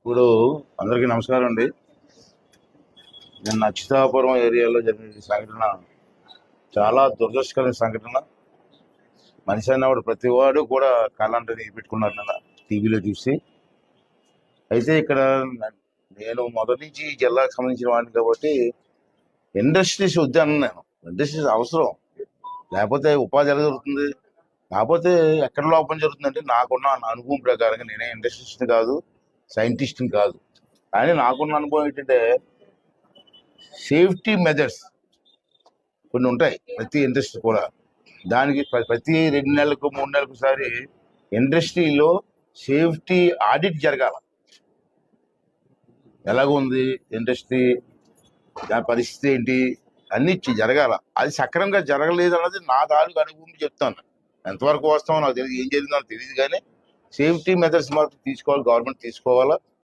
ఇప్పుడు అందరికీ నమస్కారం అండి. నేను అచ్యుతాపురం ఏరియాలో జరిగిన ఈ సంఘటన చాలా దురదృష్టకరమైన సంఘటన. మనిషి అన్నవాడు ప్రతి వాడు కూడా కళ్ళంటని పెట్టుకున్నారు నిన్న టీవీలో చూసి. అయితే ఇక్కడ నేను మొదటి నుంచి ఈ జిల్లాకు సంబంధించిన వాడిని కాబట్టి ఇండస్ట్రీస్ వద్దాను. నేను ఇండస్ట్రీస్ అవసరం, లేకపోతే ఉపాధి ఎలా జరుగుతుంది? కాకపోతే ఎక్కడ లోపం జరుగుతుందంటే నాకున్న అనుభవం ప్రకారంగా నేనే ఇండస్ట్రీస్ని కాదు, సైంటిస్ట్ని కాదు, కానీ నాకున్న అనుభవం ఏంటంటే సేఫ్టీ మెజర్స్ కొన్ని ఉంటాయి ప్రతి ఇండస్ట్రీ కూడా. దానికి ప్రతి 2 నెలలకు 3 నెలలకు ఒకసారి ఇండస్ట్రీలో సేఫ్టీ ఆడిట్ జరగాల. ఎలాగుంది ఇండస్ట్రీ, దాని పరిస్థితి ఏంటి, అన్ని జరగాల. అది సక్రమంగా జరగలేదు అన్నది నా తాలూకు అనుభవం చెప్తాను. ఎంతవరకు వాస్తవం నాకు తెలియదు, ఏం జరిగిందో నాకు తెలియదు, కానీ సేఫ్టీ మెథడ్స్ మాత్రం తీసుకోవాలి, గవర్నమెంట్ తీసుకోవాలా.